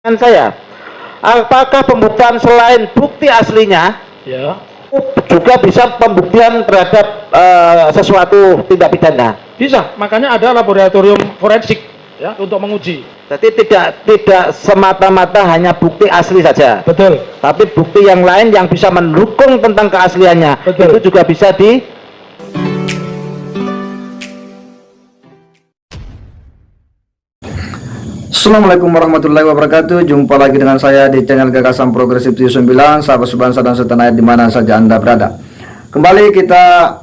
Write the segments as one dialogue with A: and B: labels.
A: Dengan saya, apakah pembuktian selain bukti aslinya
B: Ya,
A: juga bisa pembuktian terhadap sesuatu tindak pidana?
B: bisa. Makanya ada laboratorium forensik ya untuk menguji.
A: Jadi tidak semata-mata hanya bukti asli saja,
B: Betul.
A: tapi bukti yang lain yang bisa mendukung tentang keasliannya.
B: Betul.
A: Itu juga bisa di
C: Assalamualaikum warahmatullahi wabarakatuh. Jumpa lagi dengan saya di channel Gagasan Progresif 9, sahabat sebangsa dan setanah air di mana saja Anda berada. Kembali kita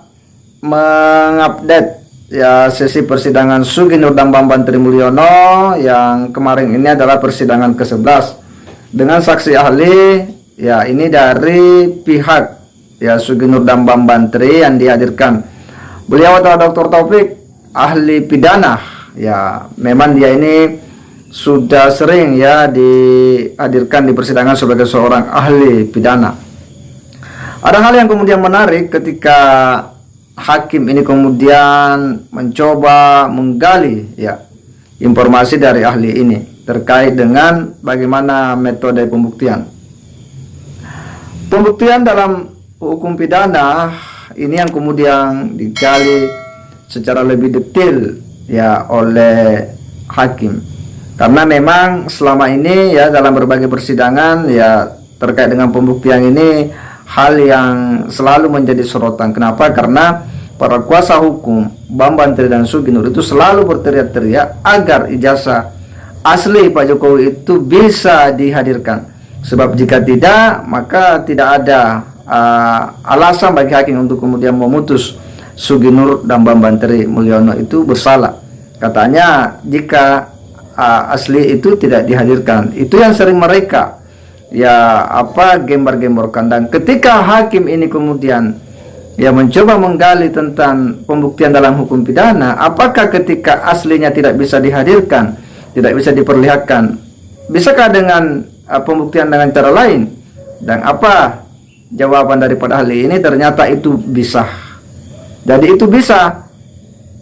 C: mengupdate ya sesi persidangan Sugi Nur dan Bambang Trimulyono yang kemarin ini adalah persidangan ke-11 dengan saksi ahli ya ini dari pihak ya Sugi Nur dan Bambang Tri yang dihadirkan. Beliau adalah Dr. Taufik, ahli pidana. Ya, memang dia ini sudah sering ya dihadirkan di persidangan sebagai seorang ahli pidana. Ada hal yang kemudian menarik ketika hakim ini kemudian mencoba menggali ya informasi dari ahli ini terkait dengan bagaimana metode pembuktian. Pembuktian dalam hukum pidana ini yang kemudian digali secara lebih detail ya oleh hakim. Karena memang selama ini ya dalam berbagai persidangan ya terkait dengan pembuktian ini hal yang selalu menjadi sorotan. Kenapa? Karena para kuasa hukum Bambang Tri dan Sugi Nur itu selalu berteriak-teriak agar ijazah asli Pak Jokowi itu bisa dihadirkan. Sebab jika tidak, maka tidak ada alasan bagi hakim untuk kemudian memutus Sugi Nur dan Bambang Trimulyono itu bersalah. Katanya jika asli itu tidak dihadirkan, itu yang sering mereka ya gembar-gemborkan. Dan ketika hakim ini kemudian ya mencoba menggali tentang pembuktian dalam hukum pidana, apakah ketika aslinya tidak bisa dihadirkan, tidak bisa diperlihatkan, bisakah dengan pembuktian dengan cara lain? Dan apa jawaban daripada ahli ini? Ternyata itu bisa. Jadi itu bisa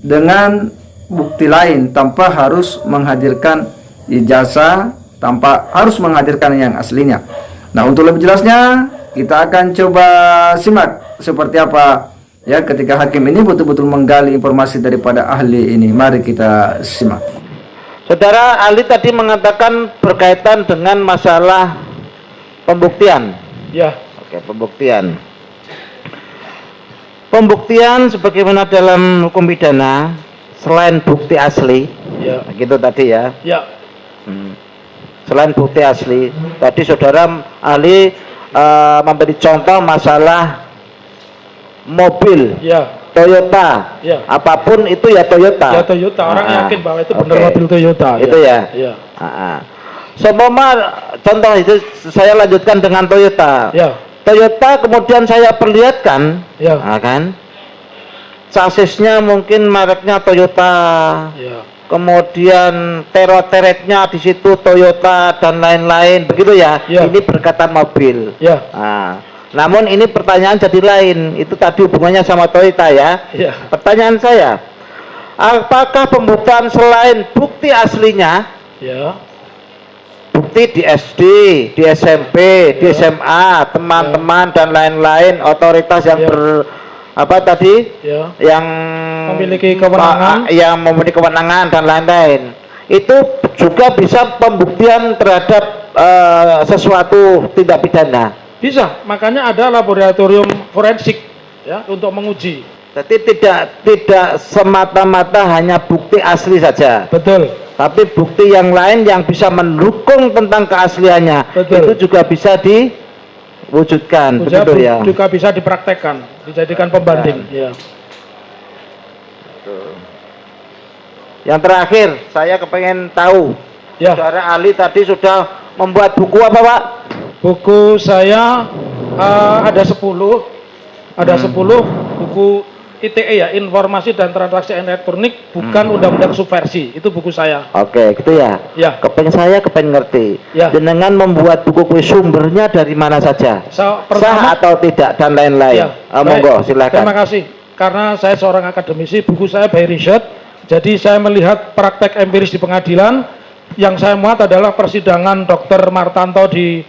C: dengan bukti lain tanpa harus menghadirkan ijazah, tanpa harus menghadirkan yang aslinya. Nah, untuk lebih jelasnya kita akan coba simak seperti apa ya ketika hakim ini betul-betul menggali informasi daripada ahli ini. Mari kita simak.
A: Saudara ahli tadi mengatakan berkaitan dengan masalah pembuktian.
B: Ya.
A: Oke, pembuktian. Pembuktian sebagaimana dalam hukum pidana selain bukti asli,
B: Ya.
A: gitu tadi ya.
B: Ya.
A: Selain bukti asli, tadi saudara ahli memberi contoh masalah mobil
B: Ya.
A: Toyota,
B: Ya.
A: apapun itu ya Toyota.
B: Ya Toyota. Orang yakin bahwa itu benar
A: Oke.
B: mobil Toyota.
A: Itu ya.
B: Ya.
A: Seumpama contoh itu saya lanjutkan dengan Toyota.
B: Ya.
A: Toyota kemudian saya perlihatkan,
B: Ya.
A: kan? Sasisnya mungkin mereknya Toyota,
B: Ya.
A: kemudian teretnya di situ Toyota dan lain-lain, begitu ya.
B: Ya.
A: Ini berkaitan mobil.
B: Ya.
A: Namun ini pertanyaan jadi lain. Itu tadi hubungannya sama Toyota ya.
B: Ya.
A: Pertanyaan saya, apakah pembuktian selain bukti aslinya,
B: Ya.
A: bukti di SD, di SMP, di
B: Ya.
A: SMA, teman-teman dan lain-lain, otoritas yang
B: Ya. Ya.
A: yang
B: Memiliki kewenangan,
A: yang memiliki kewenangan dan lain-lain, itu juga bisa pembuktian terhadap sesuatu tindak pidana.
B: bisa. Makanya ada laboratorium forensik ya untuk menguji.
A: Jadi tidak semata-mata hanya bukti asli saja,
B: Betul.
A: tapi bukti yang lain yang bisa mendukung tentang keasliannya.
B: Betul.
A: Itu juga bisa diwujudkan, begitu ya.
B: Juga bisa dipraktekkan, dijadikan pembanding. Ya.
A: Yang terakhir, saya kepengen tahu,
B: Ya.
A: saudara ahli tadi sudah membuat buku apa, Pak?
B: Buku saya ada 10 buku ITE ya, informasi dan transaksi elektronik, bukan undang-undang subversi. Itu buku saya.
A: Oke, gitu ya.
B: Ya.
A: Saya kepengen ngerti.
B: Ya.
A: Dengan membuat buku sumbernya dari mana saja? Sah atau tidak dan lain-lain.
B: Ya,
A: Monggo,
B: baik.
A: silakan.
B: Terima kasih. Karena saya seorang akademisi, buku saya by research. Jadi saya melihat praktek empiris di pengadilan yang saya muat adalah persidangan Dr. Martanto di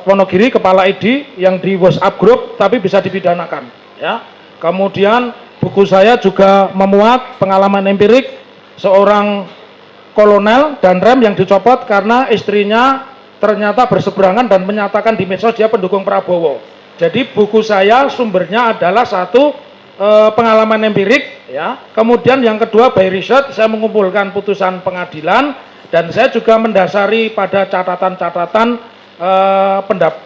B: Wonogiri, kepala ID yang di WhatsApp grup tapi bisa dipidanakan, ya. Kemudian buku saya juga memuat pengalaman empirik seorang kolonel dan rem yang dicopot karena istrinya ternyata berseberangan dan menyatakan di medsos dia pendukung Prabowo. Jadi buku saya sumbernya adalah satu pengalaman empirik, ya. Kemudian yang kedua by research, saya mengumpulkan putusan pengadilan dan saya juga mendasari pada catatan-catatan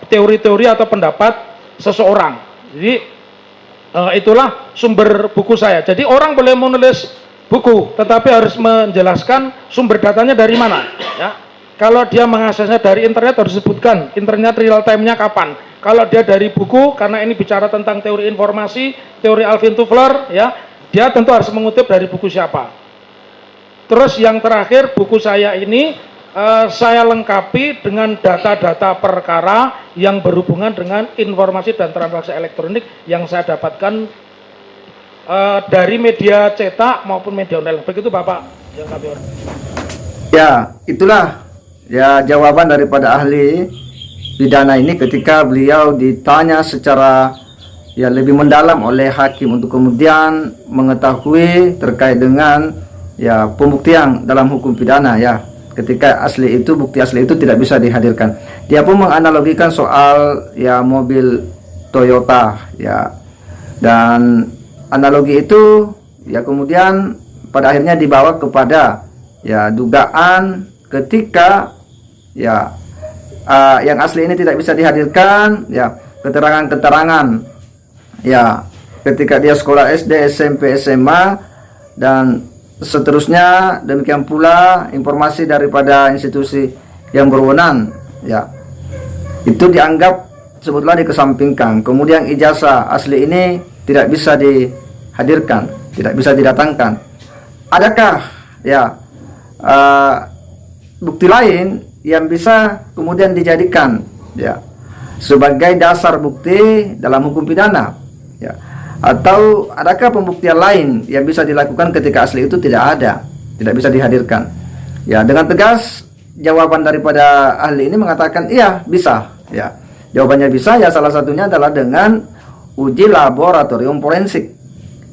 B: teori-teori atau pendapat seseorang. Jadi itulah sumber buku saya. Jadi orang boleh menulis buku, tetapi harus menjelaskan sumber datanya dari mana, ya. Kalau dia mengaksesnya dari internet harus disebutkan internet real time-nya kapan. Kalau dia dari buku, karena ini bicara tentang teori informasi, teori Alvin Toffler, ya, dia tentu harus mengutip dari buku siapa. Terus yang terakhir, buku saya ini saya lengkapi dengan data-data perkara yang berhubungan dengan informasi dan transaksi elektronik yang saya dapatkan dari media cetak maupun media online. Begitu Bapak yang kami hormati.
C: Ya, itulah ya jawaban daripada ahli pidana ini ketika beliau ditanya secara ya lebih mendalam oleh hakim untuk kemudian mengetahui terkait dengan ya pembuktian dalam hukum pidana, ya. Ketika asli itu, bukti asli itu tidak bisa dihadirkan. Dia pun menganalogikan soal ya mobil Toyota, ya. Dan analogi itu ya kemudian pada akhirnya dibawa kepada ya dugaan ketika ya yang asli ini tidak bisa dihadirkan, ya keterangan-keterangan ya ketika dia sekolah SD, SMP, SMA dan seterusnya, demikian pula informasi daripada institusi yang berwenang, ya itu dianggap sebutlah dikesampingkan. Kemudian ijazah asli ini tidak bisa dihadirkan, tidak bisa didatangkan. Adakah ya bukti lain yang bisa kemudian dijadikan ya sebagai dasar bukti dalam hukum pidana, ya? Atau adakah pembuktian lain yang bisa dilakukan ketika asli itu tidak ada, tidak bisa dihadirkan? Ya, dengan tegas jawaban daripada ahli ini mengatakan iya bisa, ya. Jawabannya bisa, ya salah satunya adalah dengan uji laboratorium forensik.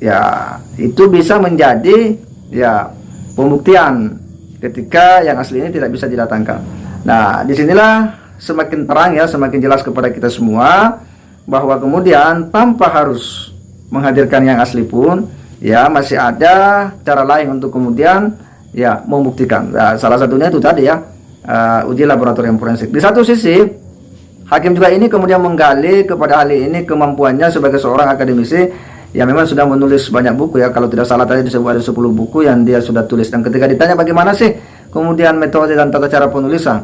C: Ya, itu bisa menjadi ya pembuktian ketika yang asli ini tidak bisa didatangkan. Nah, disinilah semakin terang ya, semakin jelas kepada kita semua bahwa kemudian tanpa harus menghadirkan yang asli pun ya masih ada cara lain untuk kemudian ya membuktikan. Nah, salah satunya itu tadi ya uji laboratorium forensik. Di satu sisi hakim juga ini kemudian menggali kepada ahli ini kemampuannya sebagai seorang akademisi yang memang sudah menulis banyak buku ya, kalau tidak salah tadi disebut ada 10 buku yang dia sudah tulis. Dan ketika ditanya bagaimana sih kemudian metode dan tata cara penulisan,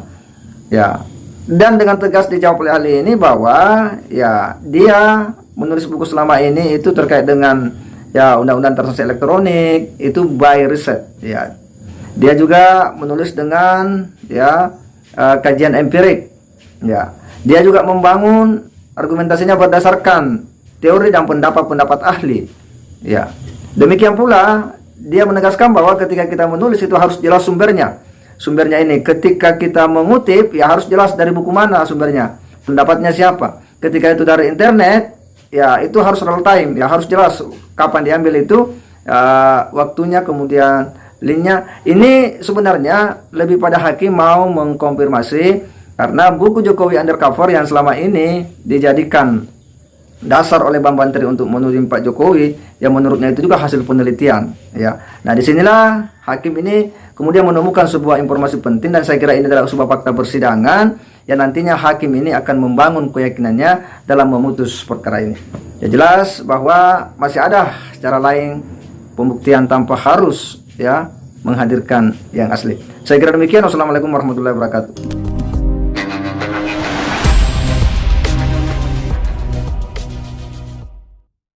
C: ya, dan dengan tegas dijawab oleh ahli ini bahwa ya dia menulis buku selama ini itu terkait dengan ya undang-undang transaksi elektronik itu by riset, ya. Dia juga menulis dengan ya kajian empirik, ya. Dia juga membangun argumentasinya berdasarkan teori dan pendapat-pendapat ahli, ya. Demikian pula dia menegaskan bahwa ketika kita menulis itu harus jelas sumbernya. Sumbernya ini ketika kita mengutip ya harus jelas dari buku mana sumbernya, pendapatnya siapa. Ketika itu dari internet ya itu harus real time, ya harus jelas kapan diambil itu, waktunya, kemudian linknya. Ini sebenarnya lebih pada hakim mau mengkonfirmasi karena buku Jokowi Undercover yang selama ini dijadikan dasar oleh Bang Bantri untuk menuding Pak Jokowi yang menurutnya itu juga hasil penelitian, ya. Nah, disinilah hakim ini kemudian menemukan sebuah informasi penting dan saya kira ini adalah sebuah fakta persidangan yang nantinya hakim ini akan membangun keyakinannya dalam memutus perkara ini. Ya jelas bahwa masih ada cara lain pembuktian tanpa harus ya menghadirkan yang asli. Saya kira demikian. Wassalamualaikum warahmatullahi wabarakatuh.